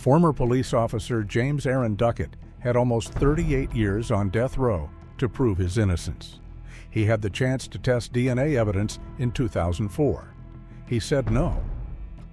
Former police officer James Aren Duckett had almost 38 years on death row to prove his innocence. He had the chance to test DNA evidence in 2004. He said no.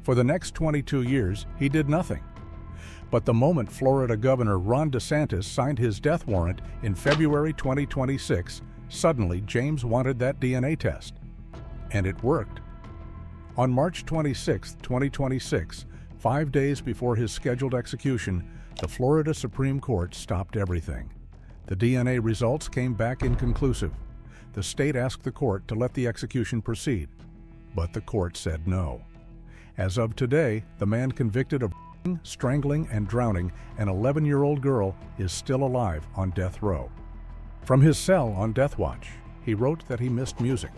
For the next 22 years, he did nothing. But the moment Florida Governor Ron DeSantis signed his death warrant in February 2026, suddenly James wanted that DNA test. And it worked. On March 26, 2026, 5 days before his scheduled execution, the Florida Supreme Court stopped everything. The DNA results came back inconclusive. The state asked the court to let the execution proceed, but the court said no. As of today, the man convicted of strangling and drowning an 11-year-old girl is still alive on death row. From his cell on death watch, he wrote that he missed music.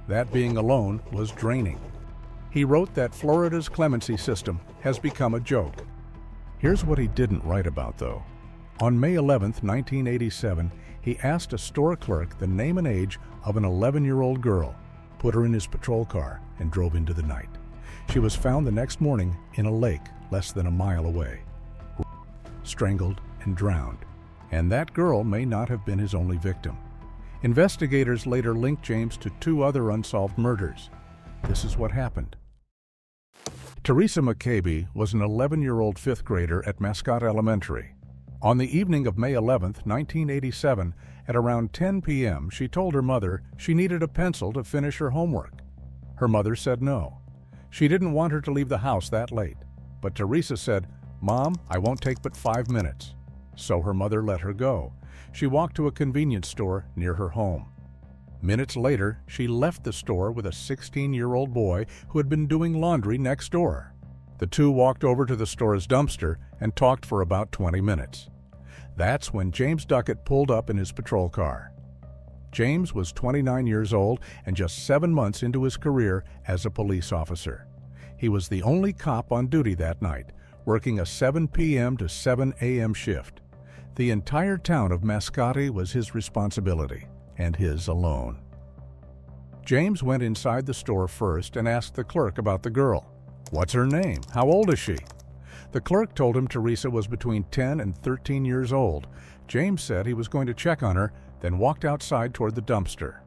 That being alone was draining. He wrote that Florida's clemency system has become a joke. Here's what he didn't write about, though. On May 11, 1987, he asked a store clerk the name and age of an 11-year-old girl, put her in his patrol car, and drove into the night. She was found the next morning in a lake less than a mile away, strangled and drowned. And that girl may not have been his only victim. Investigators later linked James to 2 other unsolved murders. This is what happened. Teresa McAbee was an 11-year-old 5th grader at Mascotte Elementary. On the evening of May 11, 1987, at around 10 p.m., she told her mother she needed a pencil to finish her homework. Her mother said no. She didn't want her to leave the house that late. But Teresa said, "Mom, I won't take but 5 minutes." So her mother let her go. She walked to a convenience store near her home. Minutes later, she left the store with a 16-year-old boy who had been doing laundry next door. The two walked over to the store's dumpster and talked for about 20 minutes. That's when James Duckett pulled up in his patrol car. James was 29 years old and just 7 months into his career as a police officer. He was the only cop on duty that night, working a 7 p.m. to 7 a.m. shift. The entire town of Mascotte was his responsibility, and his alone. James went inside the store first and asked the clerk about the girl. "What's her name? How old is she?" The clerk told him Teresa was between 10 and 13 years old. James said he was going to check on her, then walked outside toward the dumpster.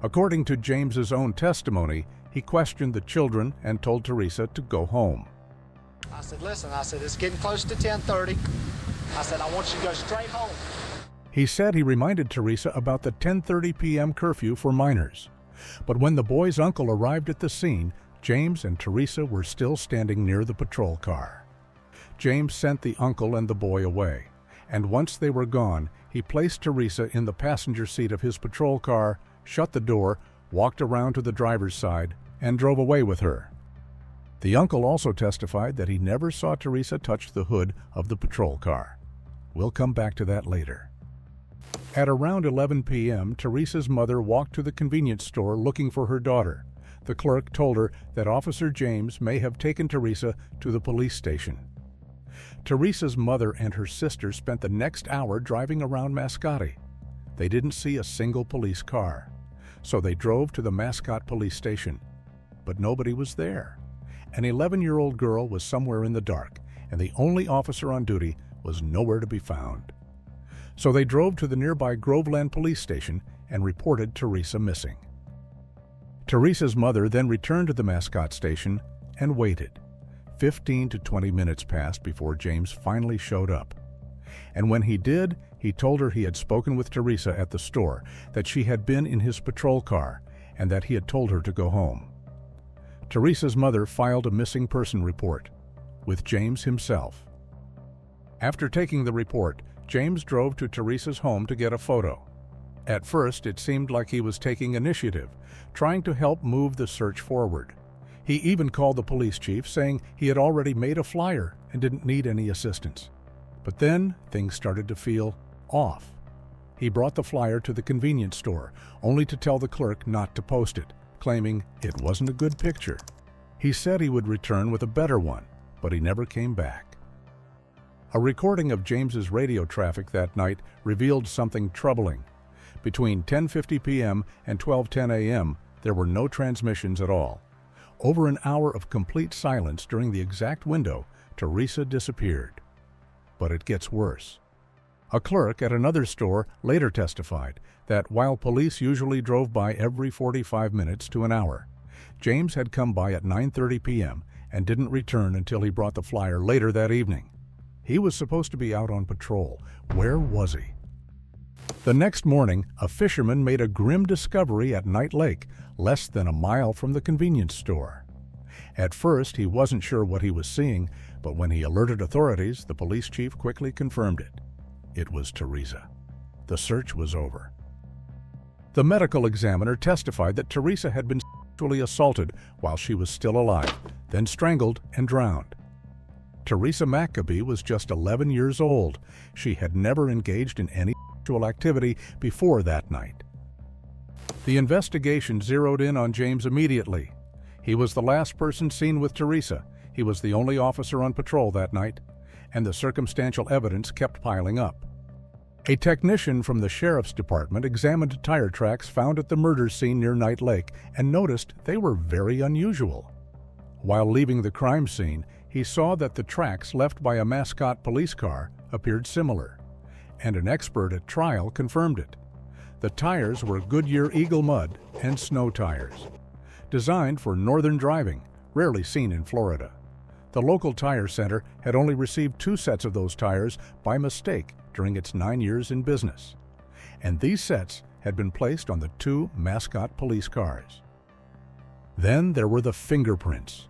According to James's own testimony, he questioned the children and told Teresa to go home. I said, "Listen," I said, "it's getting close to 10:30. I said, I want you to go straight home." He said he reminded Teresa about the 10:30 p.m. curfew for minors. But when the boy's uncle arrived at the scene, James and Teresa were still standing near the patrol car. James sent the uncle and the boy away, and once they were gone, he placed Teresa in the passenger seat of his patrol car, shut the door, walked around to the driver's side, and drove away with her. The uncle also testified that he never saw Teresa touch the hood of the patrol car. We'll come back to that later. At around 11 p.m., Teresa's mother walked to the convenience store looking for her daughter. The clerk told her that Officer James may have taken Teresa to the police station. Teresa's mother and her sister spent the next hour driving around Mascotte. They didn't see a single police car, so they drove to the Mascotte police station. But nobody was there. An 11-year-old girl was somewhere in the dark, and the only officer on duty was nowhere to be found. So they drove to the nearby Groveland police station and reported Teresa missing. Teresa's mother then returned to the Mascotte station and waited. 15 to 20 minutes passed before James finally showed up. And when he did, he told her he had spoken with Teresa at the store, that she had been in his patrol car, and that he had told her to go home. Teresa's mother filed a missing person report with James himself. After taking the report, James drove to Teresa's home to get a photo. At first, it seemed like he was taking initiative, trying to help move the search forward. He even called the police chief, saying he had already made a flyer and didn't need any assistance. But then, things started to feel off. He brought the flyer to the convenience store, only to tell the clerk not to post it, claiming it wasn't a good picture. He said he would return with a better one, but he never came back. A recording of James's radio traffic that night revealed something troubling. Between 10:50 p.m. and 12:10 a.m., there were no transmissions at all. Over an hour of complete silence during the exact window Teresa disappeared. But it gets worse. A clerk at another store later testified that while police usually drove by every 45 minutes to an hour, James had come by at 9:30 p.m. and didn't return until he brought the flyer later that evening. He was supposed to be out on patrol. Where was he? The next morning, a fisherman made a grim discovery at Night Lake, less than a mile from the convenience store. At first, he wasn't sure what he was seeing, but when he alerted authorities, the police chief quickly confirmed it. It was Teresa. The search was over. The medical examiner testified that Teresa had been sexually assaulted while she was still alive, then strangled and drowned. Teresa McAbee was just 11 years old. She had never engaged in any sexual activity before that night. The investigation zeroed in on James immediately. He was the last person seen with Teresa. He was the only officer on patrol that night, and the circumstantial evidence kept piling up. A technician from the sheriff's department examined tire tracks found at the murder scene near Night Lake and noticed they were very unusual. While leaving the crime scene, he saw that the tracks left by a Mascotte police car appeared similar, and an expert at trial confirmed it. The tires were Goodyear Eagle Mud and snow tires, designed for northern driving, rarely seen in Florida. The local tire center had only received 2 sets of those tires by mistake during its 9 years in business, and these sets had been placed on the 2 Mascotte police cars. Then there were the fingerprints.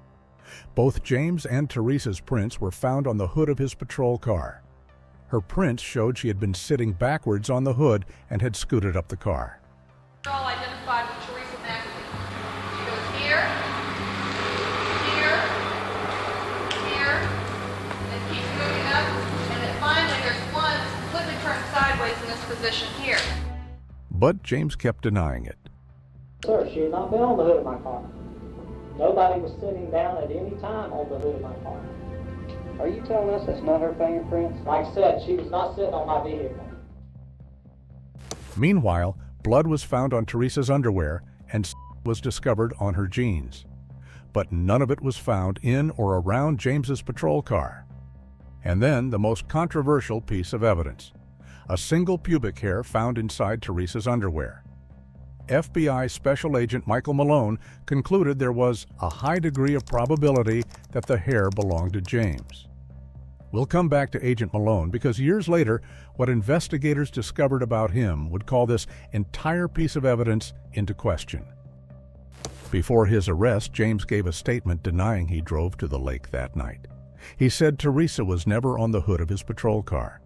Both James and Teresa's prints were found on the hood of his patrol car. Her prints showed she had been sitting backwards on the hood and had scooted up the car. All identified with Teresa McAbee. She goes here, here, here, and keeps moving up, and then finally there's one that's completely turned sideways in this position here. But James kept denying it. Sir, she had not been on the hood of my car. Nobody was sitting down at any time on the hood of my car. Are you telling us that's not her fingerprints? Like I said, she was not sitting on my vehicle. Meanwhile, blood was found on Teresa's underwear and was discovered on her jeans. But none of it was found in or around James's patrol car. And then the most controversial piece of evidence: a single pubic hair found inside Teresa's underwear. FBI Special Agent Michael Malone concluded there was a high degree of probability that the hair belonged to James. We'll come back to Agent Malone because years later, what investigators discovered about him would call this entire piece of evidence into question. Before his arrest, James gave a statement denying he drove to the lake that night. He said Teresa was never on the hood of his patrol car.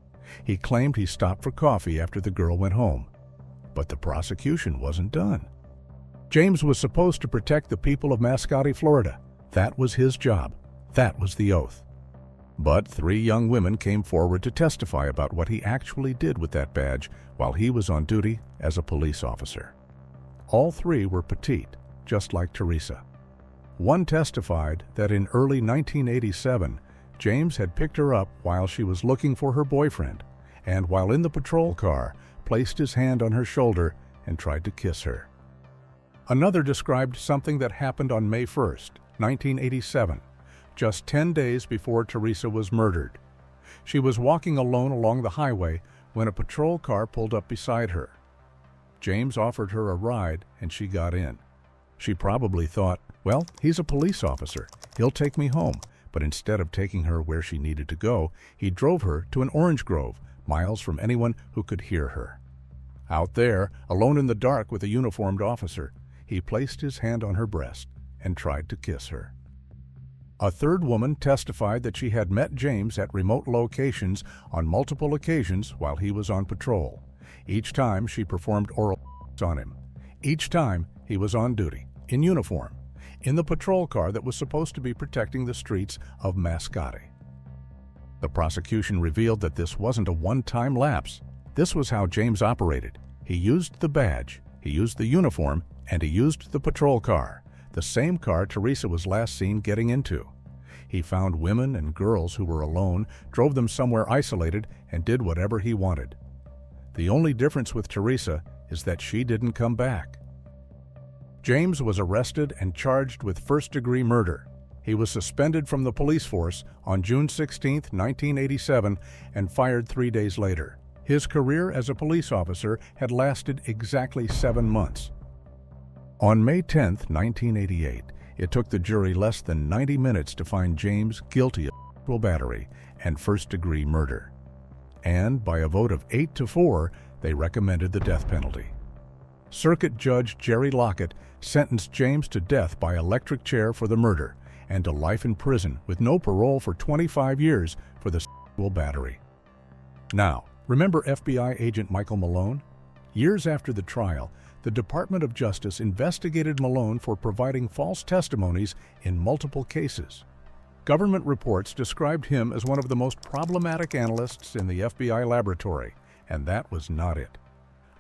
He claimed he stopped for coffee after the girl went home. But the prosecution wasn't done. James was supposed to protect the people of Mascotte, Florida. That was his job. That was the oath. But 3 young women came forward to testify about what he actually did with that badge while he was on duty as a police officer. All 3 were petite, just like Teresa. One testified that in early 1987, James had picked her up while she was looking for her boyfriend, and while in the patrol car, placed his hand on her shoulder and tried to kiss her. Another described something that happened on May 1st, 1987, just 10 days before Teresa was murdered. She was walking alone along the highway when a patrol car pulled up beside her. James offered her a ride and she got in. She probably thought, well, he's a police officer. He'll take me home. But instead of taking her where she needed to go, he drove her to an orange grove, miles from anyone who could hear her. Out there, alone in the dark with a uniformed officer, he placed his hand on her breast and tried to kiss her. A third woman testified that she had met James at remote locations on multiple occasions while he was on patrol. Each time she performed oral on him. Each time he was on duty, in uniform, in the patrol car that was supposed to be protecting the streets of Mascotte. The prosecution revealed that this wasn't a one-time lapse. This was how James operated. He used the badge, he used the uniform, and he used the patrol car, the same car Teresa was last seen getting into. He found women and girls who were alone, drove them somewhere isolated, and did whatever he wanted. The only difference with Teresa is that she didn't come back. James was arrested and charged with first-degree murder. He was suspended from the police force on June 16, 1987, and fired 3 days later. His career as a police officer had lasted exactly 7 months. On May 10, 1988, it took the jury less than 90 minutes to find James guilty of sexual battery and first-degree murder. And by a vote of 8-4, they recommended the death penalty. Circuit Judge Jerry Lockett sentenced James to death by electric chair for the murder and to life in prison with no parole for 25 years for the sexual battery. Now, remember FBI agent Michael Malone? Years after the trial, the Department of Justice investigated Malone for providing false testimonies in multiple cases. Government reports described him as one of the most problematic analysts in the FBI laboratory, and that was not it.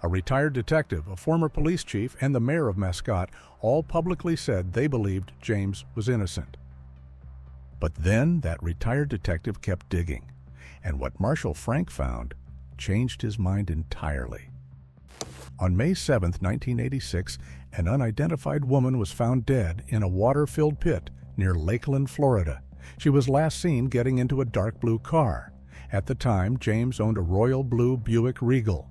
A retired detective, a former police chief, and the mayor of Mascotte all publicly said they believed James was innocent. But then that retired detective kept digging, and what Marshal Frank found changed his mind entirely. On May 7, 1986, an unidentified woman was found dead in a water-filled pit near Lakeland, Florida. She was last seen getting into a dark blue car. At the time, James owned a royal blue Buick Regal.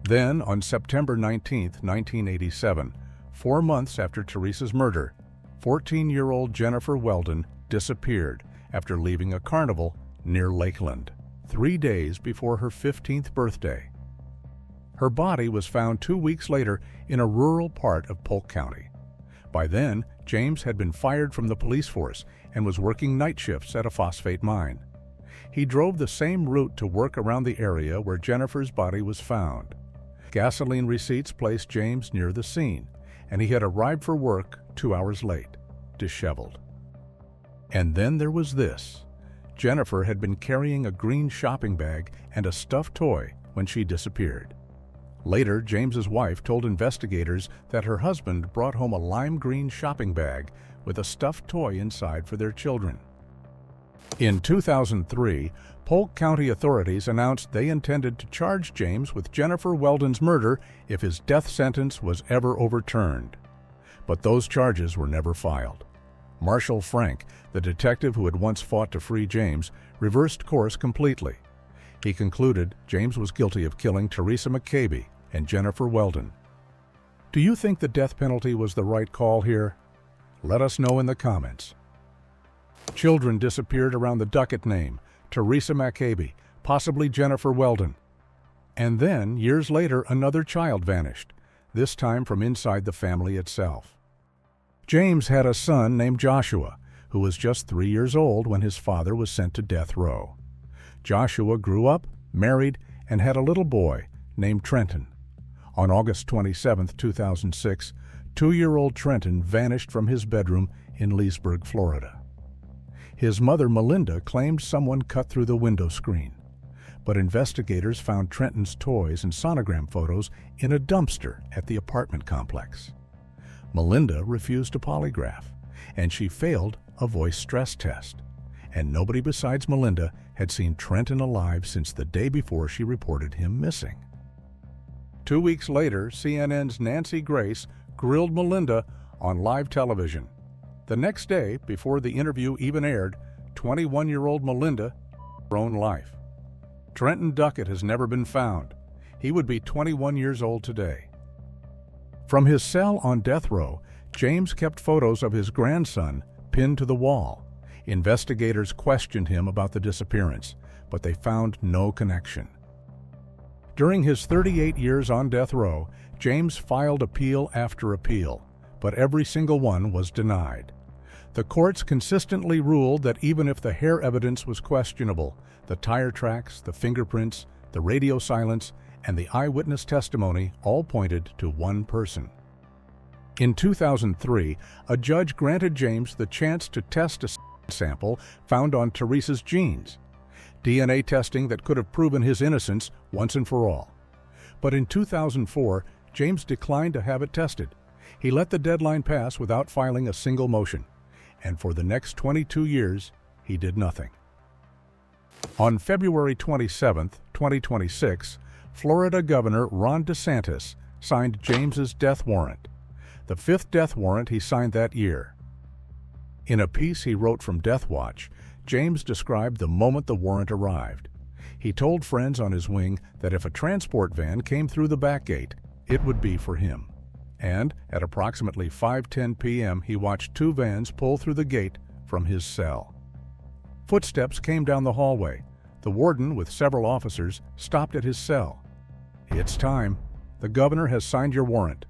Then, on September 19, 1987, 4 months after Teresa's murder, 14-year-old Jeanifer Weldon disappeared after leaving a carnival near Lakeland, 3 days before her 15th birthday. Her body was found 2 weeks later in a rural part of Polk County. By then, James had been fired from the police force and was working night shifts at a phosphate mine. He drove the same route to work around the area where Jeanifer's body was found. Gasoline receipts placed James near the scene, and he had arrived for work 2 hours late, disheveled. And then there was this. Jeanifer had been carrying a green shopping bag and a stuffed toy when she disappeared. Later, James's wife told investigators that her husband brought home a lime green shopping bag with a stuffed toy inside for their children. In 2003, Polk County authorities announced they intended to charge James with Jeanifer Weldon's murder if his death sentence was ever overturned. But those charges were never filed. Marshal Frank, the detective who had once fought to free James, reversed course completely. He concluded James was guilty of killing Teresa McAbee and Jeanifer Weldon. Do you think the death penalty was the right call here? Let us know in the comments. Children disappeared around the Duckett name, Teresa McAbee, possibly Jeanifer Weldon. And then, years later, another child vanished, this time from inside the family itself. James had a son named Joshua, who was just 3 years old when his father was sent to death row. Joshua grew up, married, and had a little boy named Trenton. On August 27, 2006, 2-year-old Trenton vanished from his bedroom in Leesburg, Florida. His mother, Melinda, claimed someone cut through the window screen, but investigators found Trenton's toys and sonogram photos in a dumpster at the apartment complex. Melinda refused a polygraph, and she failed a voice stress test, and nobody besides Melinda had seen Trenton alive since the day before she reported him missing. 2 weeks later, CNN's Nancy Grace grilled Melinda on live television. The next day, before the interview even aired, 21-year-old Melinda took her own life. Trenton Duckett has never been found. He would be 21 years old today. From his cell on death row, James kept photos of his grandson pinned to the wall. Investigators questioned him about the disappearance, but they found no connection. During his 38 years on death row, James filed appeal after appeal, but every single one was denied. The courts consistently ruled that even if the hair evidence was questionable, the tire tracks, the fingerprints, the radio silence, and the eyewitness testimony all pointed to one person. In 2003, a judge granted James the chance to test a sample found on Teresa's jeans, DNA testing that could have proven his innocence once and for all. But in 2004, James declined to have it tested. He let the deadline pass without filing a single motion, and for the next 22 years, he did nothing. On February 27, 2026, Florida Governor Ron DeSantis signed James's death warrant, the 5th death warrant he signed that year. In a piece he wrote from Death Watch, James described the moment the warrant arrived. He told friends on his wing that if a transport van came through the back gate, it would be for him. And at approximately 5:10 p.m., he watched two vans pull through the gate from his cell. Footsteps came down the hallway. The warden, with several officers, stopped at his cell. "It's time. The governor has signed your warrant."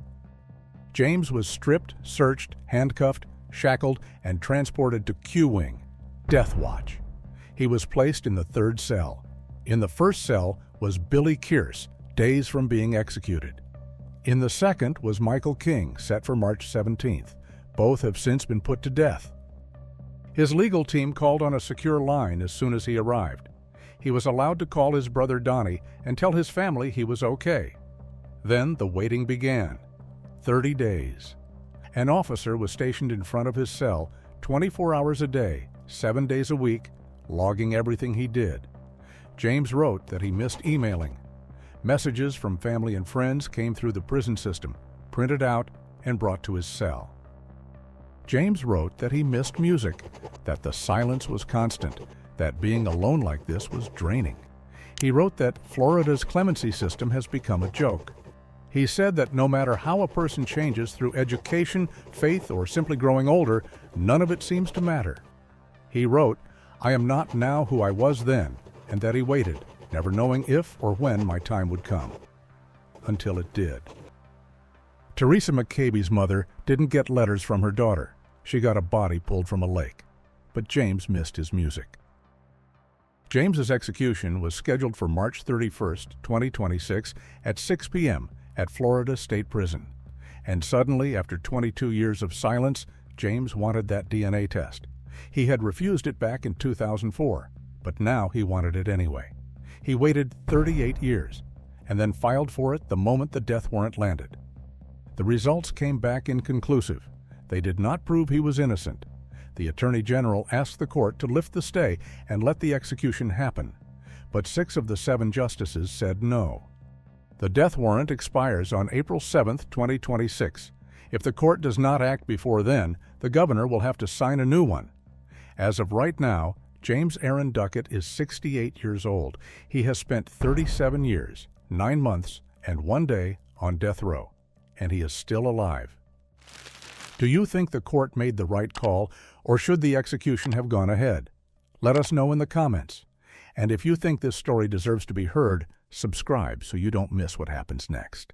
James was stripped, searched, handcuffed, shackled, and transported to Q Wing, Death Watch. He was placed in the third cell. In the first cell was Billy Kearse, days from being executed. In the second was Michael King, set for March 17th. Both have since been put to death. His legal team called on a secure line as soon as he arrived. He was allowed to call his brother Donnie and tell his family he was okay. Then the waiting began. 30 days. An officer was stationed in front of his cell 24 hours a day, 7 days a week, logging everything he did. James wrote that he missed emailing. Messages from family and friends came through the prison system, printed out and brought to his cell. James wrote that he missed music, that the silence was constant, that being alone like this was draining. He wrote that Florida's clemency system has become a joke. He said that no matter how a person changes through education, faith, or simply growing older, none of it seems to matter. He wrote, "I am not now who I was then," and that he waited, never knowing if or when my time would come. Until it did. Teresa McAbee's mother didn't get letters from her daughter. She got a body pulled from a lake. But James missed his music. James's execution was scheduled for March 31st, 2026 at 6 p.m. at Florida State Prison. And suddenly, after 22 years of silence, James wanted that DNA test. He had refused it back in 2004, but now he wanted it anyway. He waited 38 years, and then filed for it the moment the death warrant landed. The results came back inconclusive. They did not prove he was innocent. The Attorney General asked the court to lift the stay and let the execution happen, but 6 of the 7 justices said no. The death warrant expires on April 7, 2026. If the court does not act before then, the governor will have to sign a new one. As of right now, James Aren Duckett is 68 years old. He has spent 37 years, 9 months, and 1 day on death row, and he is still alive. Do you think the court made the right call, or should the execution have gone ahead? Let us know in the comments. And if you think this story deserves to be heard, subscribe so you don't miss what happens next.